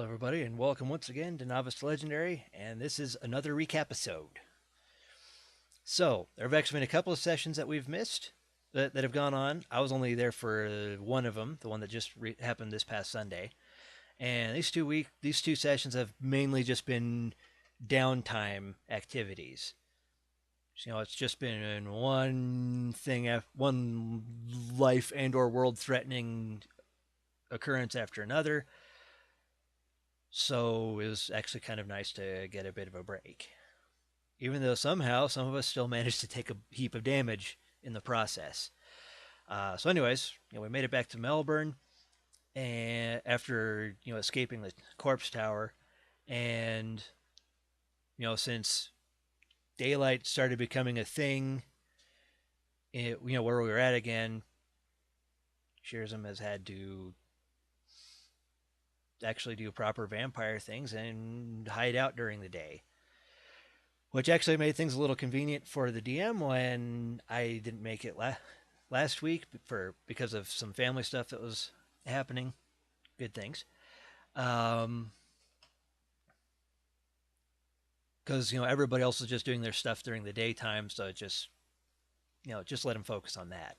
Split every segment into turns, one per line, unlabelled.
Hello, everybody, and welcome once again to Novice to Legendary. And this is another recap episode. So, there have actually been a couple of sessions that we've missed that have gone on. I was only there for one of them, the one that just happened this past Sunday. And these two sessions have mainly just been downtime activities. It's just been one life and/or world-threatening occurrence after another. So it was actually kind of nice to get a bit of a break. Even though somehow some of us still managed to take a heap of damage in the process. Anyways, we made it back to Melbourne, and after escaping the corpse tower, and since daylight started becoming a thing, where we were at again, Shearsam has had to actually do proper vampire things and hide out during the day, which actually made things a little convenient for the DM when I didn't make it last week because of some family stuff that was happening. Good things. Because everybody else was just doing their stuff during the daytime, so it just let them focus on that.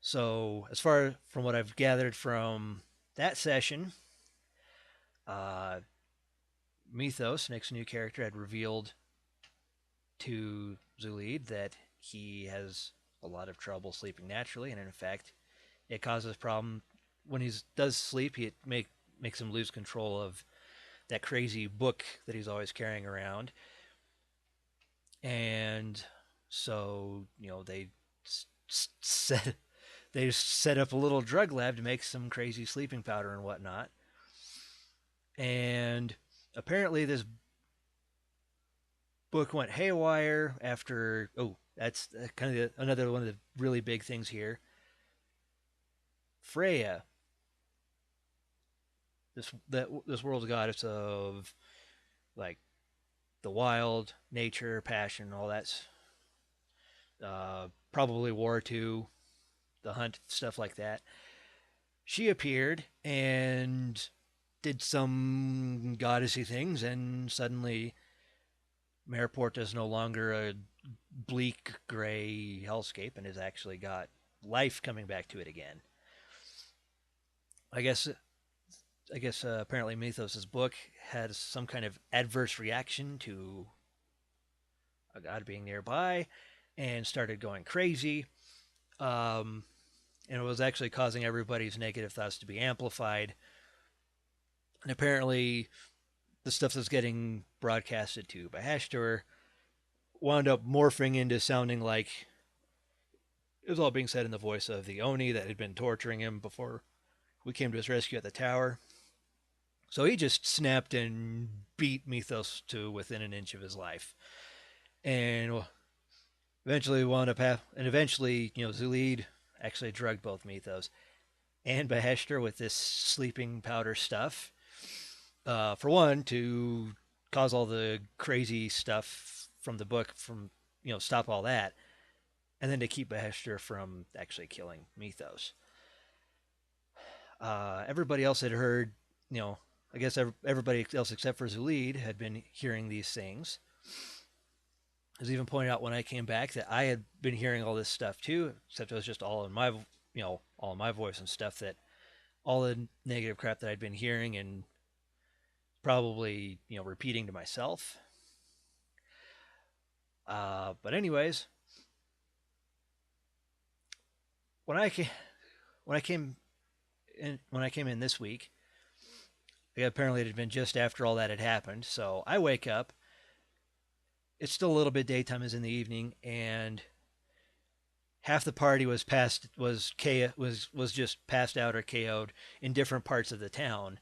So as far from what I've gathered from that session, Mythos, Nick's new character, had revealed to Zulid that he has a lot of trouble sleeping naturally, and in fact, it causes problem when he does sleep. It makes him lose control of that crazy book that he's always carrying around, and so set they set up a little drug lab to make some crazy sleeping powder and whatnot, and apparently this book went haywire after. Oh, that's kind of another one of the really big things here. Freya, this world's goddess of like the wild, nature, passion, all that's probably war too, the hunt, stuff like that. She appeared and did some goddessy things, and suddenly Mariport is no longer a bleak gray hellscape and has actually got life coming back to it again. I guess apparently Mythos's book has some kind of adverse reaction to a god being nearby and started going crazy. And it was actually causing everybody's negative thoughts to be amplified. And apparently, the stuff that's getting broadcasted to Baheshtor wound up morphing into sounding like it was all being said in the voice of the Oni that had been torturing him before we came to his rescue at the tower. So he just snapped and beat Mythos to within an inch of his life. And eventually Zulid actually drugged both Mythos and Baheshtor with this sleeping powder stuff. For one, to cause all the crazy stuff from the book, stop all that, and then to keep Baheshtor from actually killing Mythos. Everybody else had heard, I guess everybody else except for Zulid had been hearing these things. It was even pointed out when I came back that I had been hearing all this stuff too, except it was just all in my, all in my voice and stuff, that all the negative crap that I'd been hearing and probably, repeating to myself. But anyways, when I came in this week, apparently it had been just after all that had happened. So I wake up. It's still a little bit daytime, is in the evening, and half the party was just passed out or KO'd in different parts of the town.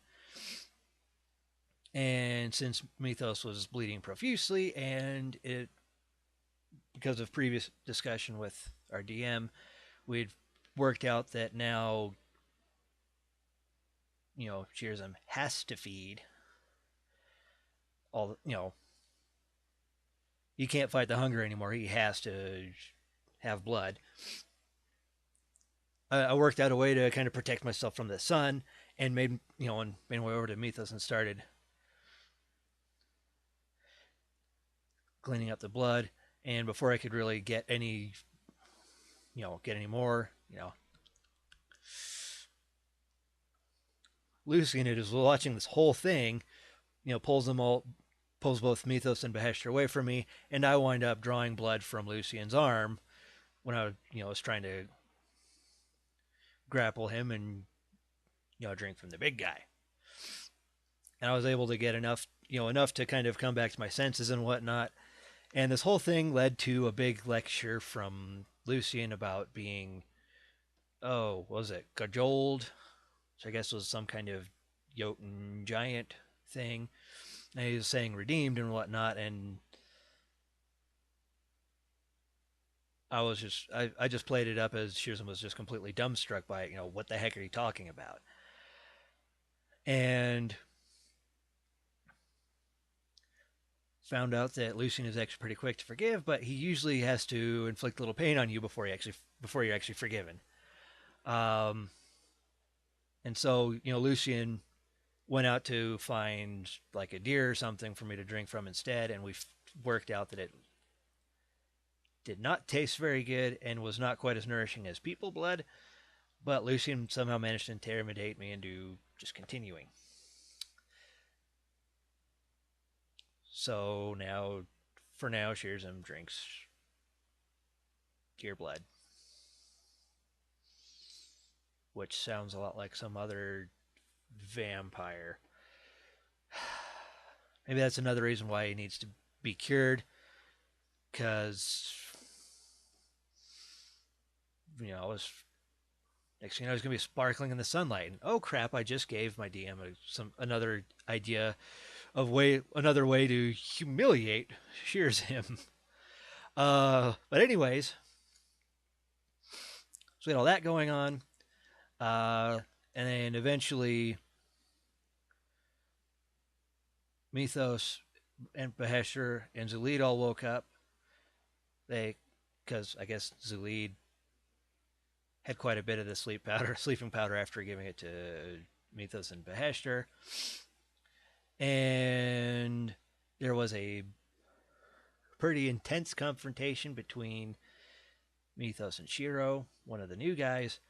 And since Mythos was bleeding profusely, and it, because of previous discussion with our DM, we'd worked out that now, Shearsam has to feed all, he can't fight the hunger anymore. He has to have blood. I worked out a way to kind of protect myself from the sun and made my way over to Mythos and started cleaning up the blood. And before I could really get any more, Lucian is watching this whole thing, pulls both Mythos and Beheshter away from me, and I wind up drawing blood from Lucian's arm when I was trying to grapple him and drink from the big guy. And I was able to get enough to kind of come back to my senses and whatnot. And this whole thing led to a big lecture from Lucian about being, what was it, cajoled, which I guess was some kind of Jotun giant thing. And he was saying redeemed and whatnot, and I just played it up as Shearsman was just completely dumbstruck by it. What the heck are you talking about? And found out that Lucian is actually pretty quick to forgive, but he usually has to inflict a little pain on you before you're actually forgiven. Um, and so Lucian went out to find like a deer or something for me to drink from instead, and we worked out that it did not taste very good and was not quite as nourishing as people blood. But Lucian somehow managed to intimidate me into just continuing. So for now, Shearsman drinks deer blood, which sounds a lot like some other vampire. Maybe that's another reason why he needs to be cured, because next thing you know, he's gonna be sparkling in the sunlight. And oh crap! I just gave my DM another idea of another way to humiliate Shears him. But anyways, so we had all that going on, and then eventually Mythos and Beheshter and Zulid all woke up. Because I guess Zulid had quite a bit of the sleeping powder after giving it to Mythos and Beheshter. And there was a pretty intense confrontation between Mythos and Shiro, one of the new guys,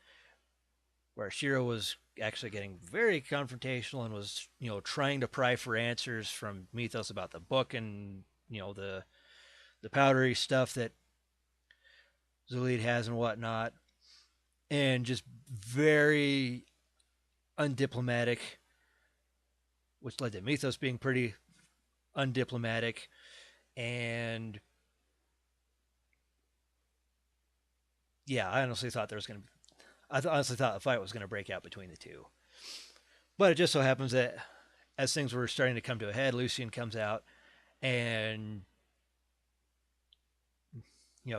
where Shiro was actually getting very confrontational and was, trying to pry for answers from Mythos about the book and, the powdery stuff that Zulid has and whatnot, and just very undiplomatic, which led to Mythos being pretty undiplomatic. And yeah, I honestly thought a fight was going to break out between the two. But it just so happens that as things were starting to come to a head, Lucian comes out and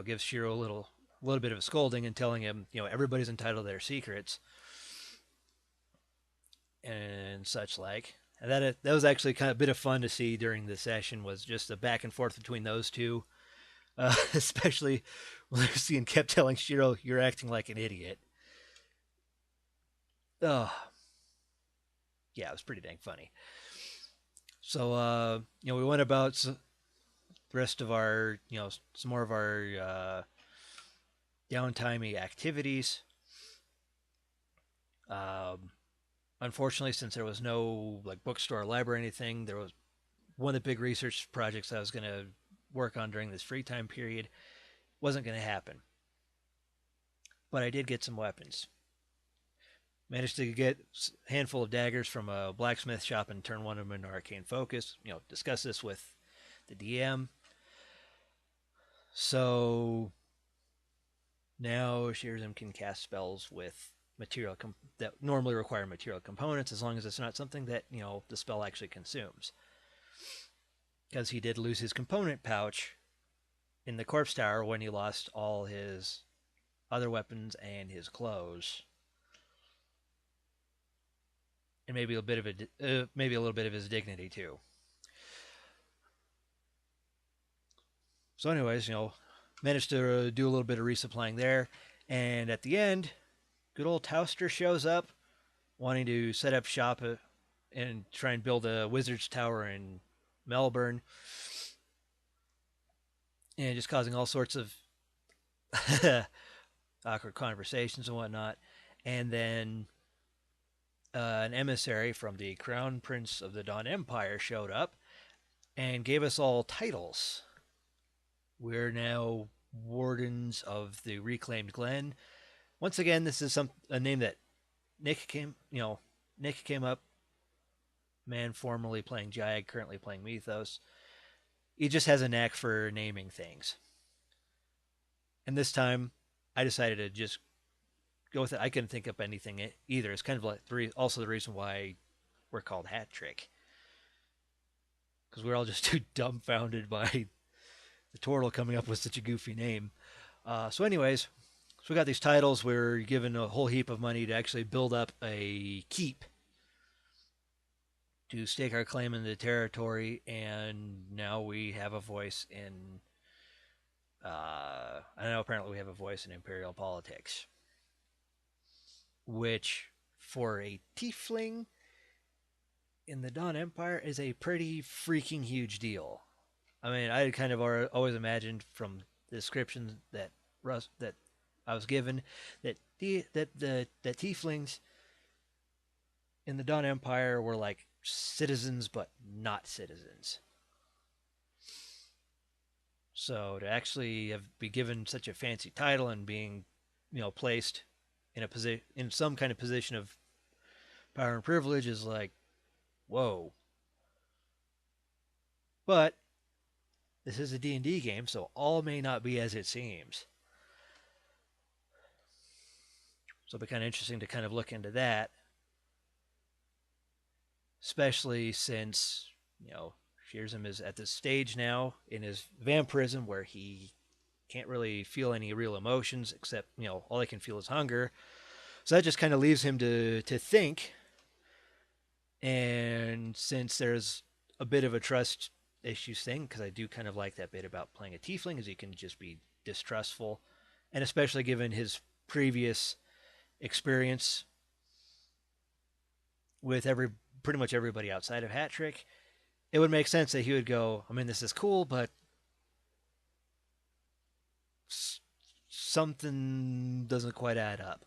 gives Shiro a little bit of a scolding and telling him, everybody's entitled to their secrets and such like. And that was actually kind of a bit of fun to see during the session, was just the back and forth between those two, especially when Lucian kept telling Shiro, "You're acting like an idiot." Oh, yeah, it was pretty dang funny. So, we went about the rest of our, some more of our downtimey activities. Unfortunately, since there was no like bookstore or library or anything, there was one of the big research projects I was going to work on during this free time period wasn't going to happen. But I did get some weapons. Managed to get a handful of daggers from a blacksmith shop and turn one of them into arcane focus. Discuss this with the DM. So now Shearsman can cast spells with that normally require material components, as long as it's not something that the spell actually consumes. Because he did lose his component pouch in the corpse tower when he lost all his other weapons and his clothes, and maybe a little bit of his dignity too. So, anyways, managed to do a little bit of resupplying there, and at the end, good old Tauster shows up wanting to set up shop and try and build a wizard's tower in Melbourne, and just causing all sorts of awkward conversations and whatnot. And then an emissary from the Crown Prince of the Dawn Empire showed up and gave us all titles. We're now wardens of the reclaimed Glen. Once again, this is a name that Nick came up, man formerly playing Jag, currently playing Mythos. He just has a knack for naming things. And this time, I decided to just go with it. I couldn't think up anything either. It's kind of like also the reason why we're called Hat Trick, because we're all just too dumbfounded by the turtle coming up with such a goofy name. Anyways, so we got these titles. We're given a whole heap of money to actually build up a keep to stake our claim in the territory, and now we have a voice in. I know apparently we have a voice in imperial politics, which for a tiefling in the Dawn Empire is a pretty freaking huge deal. I mean, I kind of always imagined from the description that I was given that that tieflings in the Dawn Empire were like citizens but not citizens. So to actually be given such a fancy title and being, placed in a position in some kind of position of power and privilege is like, whoa. But this is a D&D game, so all may not be as it seems. So it'll be kind of interesting to kind of look into that, especially since, Shearsm is at this stage now in his vampirism where he can't really feel any real emotions except, all he can feel is hunger. So that just kind of leaves him to think. And since there's a bit of a trust issues thing, because I do kind of like that bit about playing a tiefling, is he can just be distrustful, and especially given his previous experience with pretty much everybody outside of Hat Trick, it would make sense that he would go, I mean, this is cool, but something doesn't quite add up.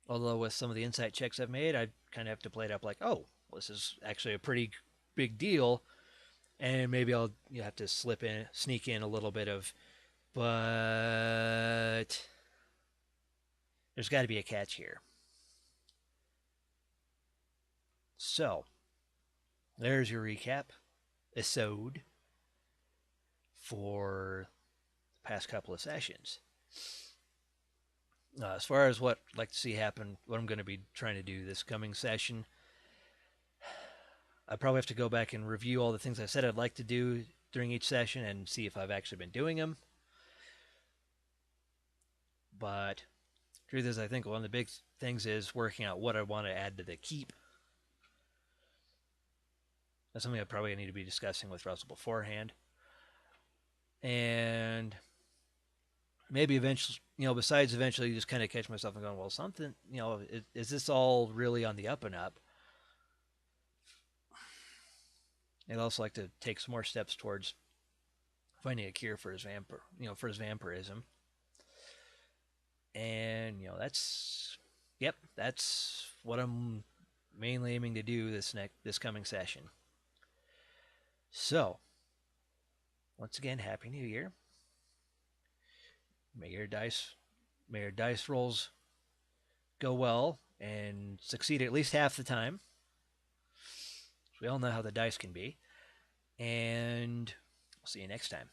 Although with some of the insight checks I've made, I kind of have to play it up like, oh, well, this is actually a pretty big deal, and maybe I'll have to sneak in a little bit of, but there's got to be a catch here. So, there's your recap episode for the past couple of sessions. As far as what I'd like to see happen, what I'm going to be trying to do this coming session, I probably have to go back and review all the things I said I'd like to do during each session and see if I've actually been doing them. But truth is, I think one of the big things is working out what I want to add to the keep. That's something I probably need to be discussing with Russell beforehand. And maybe eventually, besides eventually just kind of catch myself and going, well, something, is this all really on the up and up? I'd also like to take some more steps towards finding a cure for his vampirism. And that's what I'm mainly aiming to do this coming session. So, once again, Happy New Year. May your dice rolls go well and succeed at least half the time. We all know how the dice can be. And we'll see you next time.